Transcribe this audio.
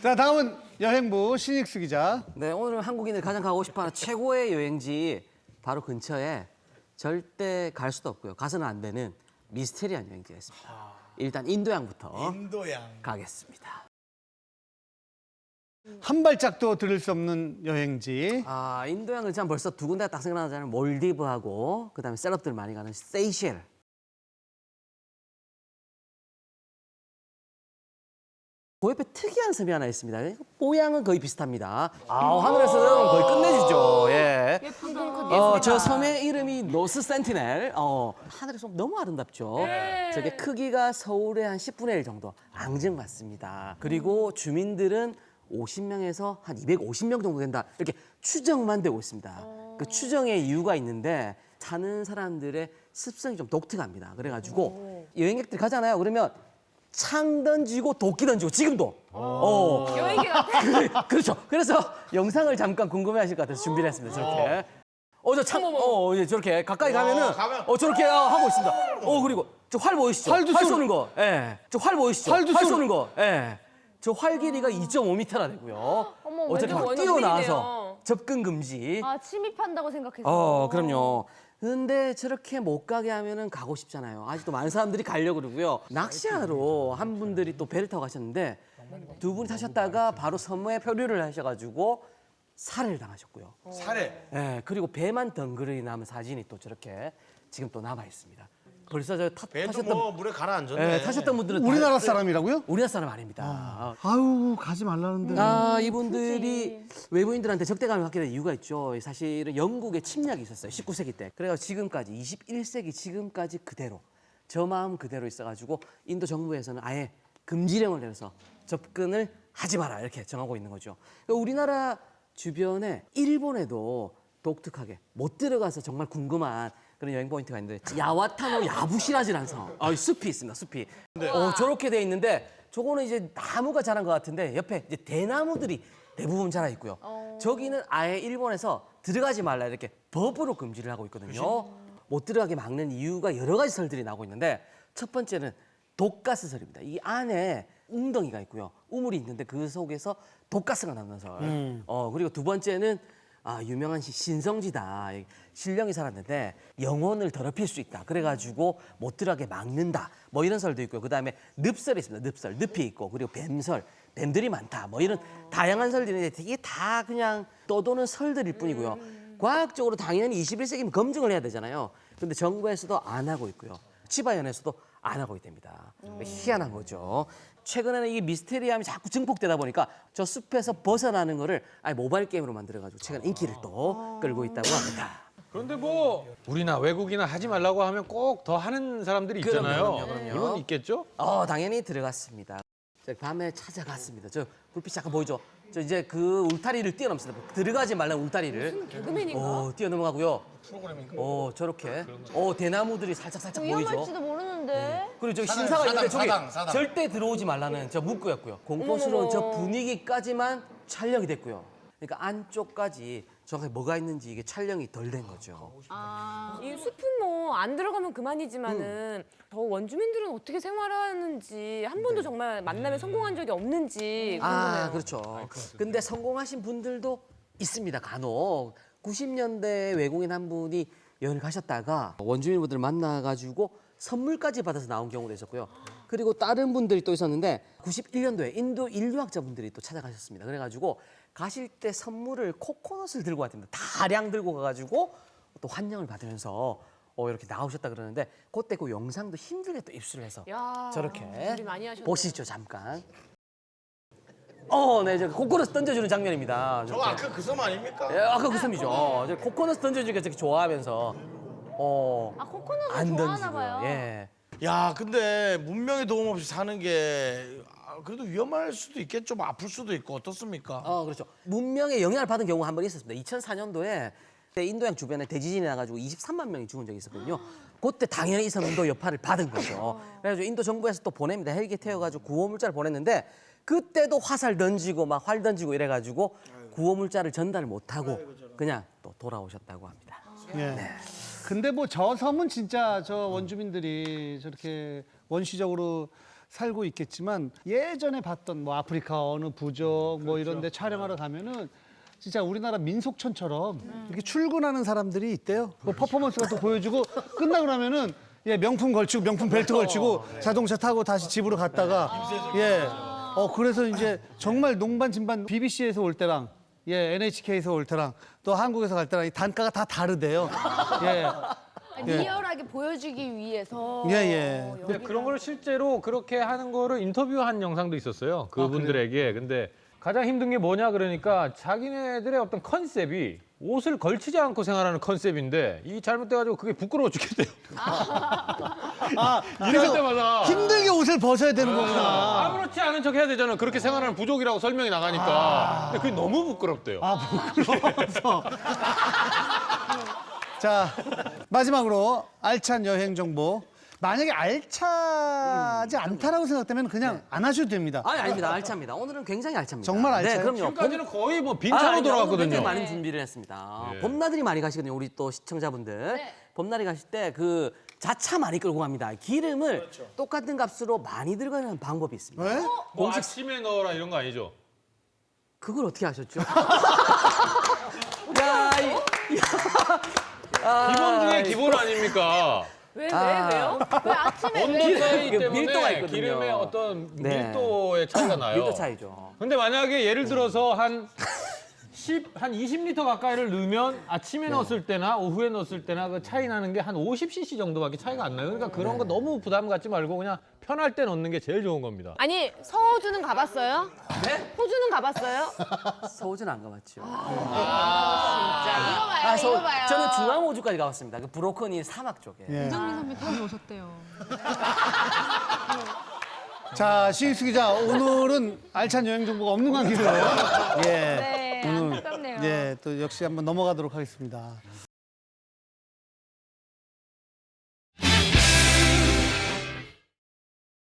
자, 다음은 여행부 신익수 기자. 네, 오늘 한국인들이 가장 가고 싶어하는 최고의 여행지 바로 근처에 절대 갈 수도 없고요. 가서는 안 되는 미스테리한 여행지가 있습니다. 일단 인도양부터 가겠습니다. 한 발짝도 들을 수 없는 여행지. 인도양은 참 벌써 두 군데가 딱 생각나잖아요. 몰디브하고 그다음에 셀럽들 많이 가는 세이셸. 그 옆에 특이한 섬이 하나 있습니다. 모양은 거의 비슷합니다. 하늘에서는 거의 끝내주죠. 예. 예쁘다. 저 섬의 이름이 노스 센티넬. 하늘에서 너무 아름답죠. 저게 크기가 서울의 한 10분의 1 정도 앙증맞습니다. 그리고 주민들은 50명에서 한 250명 정도 된다. 이렇게 추정만 되고 있습니다. 그 추정의 이유가 있는데 사는 사람들의 습성이 좀 독특합니다. 그래가지고 여행객들이 가잖아요. 그러면 창 던지고 도끼 던지고 지금도. 여행기 같아. 그렇죠. 그래서 영상을 잠깐 궁금해하실 것 같아서 준비를 했습니다. 저렇게. 저 창, 이제 저렇게 가까이 가면은, 저렇게 하고 있습니다. 그리고 저 활 보이시죠? 활도 활 쏘- 쏘는 거. 예. 저 활 보이시죠? 활도 활 쏘- 쏘는 거. 예. 저 활 길이가 2.5m나 되고요. 어머, 저렇게 막 완전 뛰어나와서 원주민이네요. 접근 금지. 침입한다고 생각했어. 그럼요. 근데 저렇게 못 가게 하면은 가고 싶잖아요. 아직도 많은 사람들이 가려고 그러고요. 낚시하러 한 분들이 또 배를 타고 가셨는데 두 분이 타셨다가 바로 섬에 표류를 하셔가지고 살해를 당하셨고요. 살해. 예, 그리고 배만 덩그러니 남은 사진이 또 저렇게 지금 또 남아 있습니다. 벌써 저 배도 타셨던 뭐 물에 가라앉았네. 타셨던 분들은 우리나라 다- 사람이라고요? 우리나라 사람 아닙니다. 아유, 가지 말라는데. 이분들이 외부인들한테 적대감을 갖게 된 이유가 있죠. 사실은 영국의 침략이 있었어요. 19세기 때. 그래서 지금까지 21세기 지금까지 그대로 저 마음 그대로 있어가지고 인도 정부에서는 아예 금지령을 내려서 접근을 하지 마라 이렇게 정하고 있는 거죠. 그러니까 우리나라 주변에 일본에도 독특하게 못 들어가서 정말 궁금한 그런 여행 포인트가 있는데 야와타노 야부시라지라는 섬. 숲이 있습니다. 숲이. 저렇게 돼 있는데 저거는 이제 나무가 자란 것 같은데 옆에 이제 대나무들이 대부분 자라 있고요. 저기는 아예 일본에서 들어가지 말라 이렇게 법으로 금지를 하고 있거든요. 못 들어가게 막는 이유가 여러 가지 설들이 나오고 있는데 첫 번째는 독가스 설입니다. 이 안에 웅덩이가 있고요. 우물이 있는데 그 속에서 독가스가 나는 설. 그리고 두 번째는 유명한 신성지다. 신령이 살았는데 영혼을 더럽힐 수 있다. 그래가지고 못 들어가게 막는다. 뭐 이런 설도 있고요. 그다음에 늪설이 있습니다. 늪설, 늪이 있고 그리고 뱀설, 뱀들이 많다. 뭐 이런 다양한 설들이 있는데 이게 다 그냥 떠도는 설들일 뿐이고요. 과학적으로 당연히 21세기면 검증을 해야 되잖아요. 근데 정부에서도 안 하고 있고요. 치바현에서도 안 하고 있답니다. 희한한 거죠. 최근에는 이 미스테리함이 자꾸 증폭되다 보니까 저 숲에서 벗어나는 거를 아예 모바일 게임으로 만들어가지고 최근 인기를 또 끌고 있다고 합니다. 그런데 뭐 우리나 외국이나 하지 말라고 하면 꼭 더 하는 사람들이 있잖아요. 그럼요. 이건 있겠죠? 당연히 들어갔습니다. 저 밤에 찾아갔습니다. 저 불빛 잠깐 보이죠? 저 이제 그 울타리를 뛰어넘습니다. 들어가지 말라는 울타리를. 개그맨인가? 뛰어넘어가고요. 저렇게. 대나무들이 살짝살짝 보이죠? 위험할지도 모르는데. 그리고 저기 신사가 있는데 저기 사당. 절대 들어오지 말라는 저 문구였고요. 공포스러운 저 어머머. 분위기까지만 촬영이 됐고요. 그러니까 안쪽까지 정확히 뭐가 있는지 이게 촬영이 덜 된 거죠. 이 숲은 뭐 안 들어가면 그만이지만은 저 원주민들은 어떻게 생활하는지 한 번도 정말 만남에 성공한 적이 없는지 궁금해요. 그렇죠. 근데 성공하신 분들도 있습니다. 간혹 90년대 외국인 한 분이 여행을 가셨다가 원주민분들 만나가지고 선물까지 받아서 나온 경우도 있었고요. 그리고 다른 분들이 또 있었는데 91년도에 인도 인류학자분들이 또 찾아가셨습니다. 그래가지고 가실 때 선물을 코코넛을 들고 갔답니다. 다량 들고 가가지고 또 환영을 받으면서 이렇게 나오셨다 그러는데 그때 그 영상도 힘들게 또 입수를 해서 야, 저렇게 준비 많이 하셨네. 보시죠 잠깐. 네, 저 코코넛 던져주는 장면입니다. 저거 아까 그 섬 아닙니까? 아까 그 섬이죠. 저 코코넛 던져주니까 저렇게 좋아하면서 코코넛을 안 좋아하나 던지고요. 봐요. 예. 야, 근데 문명의 도움 없이 사는 게 그래도 위험할 수도 있겠죠. 뭐 아플 수도 있고 어떻습니까? 그렇죠. 문명의 영향을 받은 경우가 한 번 있었습니다. 2004년도에 인도양 주변에 대지진이 나가지고 23만 명이 죽은 적이 있었거든요. 그때 당연히 이 섬도 여파를 받은 거죠. 그래가지고 인도 정부에서 또 보냅니다. 헬기 태워가지고 구호물자를 보냈는데 그때도 화살 던지고 막 활 던지고 이래가지고 구호물자를 전달을 못하고 그냥 또 돌아오셨다고 합니다. 예. 근데 뭐 저 섬은 진짜 저 원주민들이 저렇게 원시적으로 살고 있겠지만 예전에 봤던 뭐 아프리카 어느 부족 뭐 이런 데 촬영하러 가면은 진짜 우리나라 민속촌처럼 이렇게 출근하는 사람들이 있대요. 뭐 퍼포먼스 같은 거 보여주고 끝나고 나면은 예, 명품 걸치고 명품 벨트 걸치고 자동차 타고 다시 집으로 갔다가 예. 그래서 이제 정말 농반 진반 BBC에서 올 때랑 예, NHK에서 올 때랑 또 한국에서 갈 때랑 이 단가가 다 다르대요. 예. 리얼하게 보여주기 위해서. 예, 예. 근데 그런 걸 실제로 그렇게 하는 거를 인터뷰한 영상도 있었어요. 그분들에게. 근데 가장 힘든 게 뭐냐 그러니까 자기네들의 어떤 컨셉이 옷을 걸치지 않고 생활하는 컨셉인데 이 잘못돼가지고 그게 부끄러워 죽겠대요. 일할 때마다 힘들게 옷을 벗어야 되는 거구나. 아무렇지 않은 척 해야 되잖아. 그렇게 생활하는 부족이라고 설명이 나가니까. 근데 그게 너무 부끄럽대요. 부끄러워서. 자, 마지막으로 알찬 여행 정보. 만약에 알차지 않다라고 생각되면 그냥 안 하셔도 됩니다. 아니, 아닙니다. 알차입니다. 오늘은 굉장히 알차입니다. 정말 알차요? 네, 그럼요. 지금까지는 거의 뭐 빈차로 오늘 돌아갔거든요. 굉장히 많은 준비를 했습니다. 예. 봄나들이 많이 가시거든요. 우리 또 시청자분들. 봄나들이 가실 때 그 자차 많이 끌고 갑니다. 기름을 똑같은 값으로 많이 들어가는 방법이 있습니다. 네? 뭐 아침에 넣어라 이런 거 아니죠? 그걸 어떻게 하셨죠? 야, 기본 중에 기본 아닙니까? 왜요? 왜 아침에 온도 차이 그 때문에 밀도가 있거든요. 기름의 어떤 네. 밀도의 차이가 나요. 밀도 차이죠. 근데 만약에 예를 들어서 한 20리터 가까이를 넣으면 아침에 넣었을 때나 오후에 넣었을 때나 그 차이 나는 게 한 50cc 정도밖에 차이가 안 나요. 그러니까 그런 거 너무 부담 갖지 말고 그냥 편할 때 넣는 게 제일 좋은 겁니다. 아니 서호주는 가봤어요? 네? 호주는 가봤어요? 서울은 안 가봤죠. 이거 봐요, 이거 봐요. 저는 중앙 호주까지 가봤습니다. 그 브로커니 사막 쪽에. 예. 이정민 선배 거기 오셨대요. 자, 신익수 기자, 오늘은 알찬 여행 정보가 없는 관계로 예. 네, 안타깝네요. 예, 또 역시 한번 넘어가도록 하겠습니다.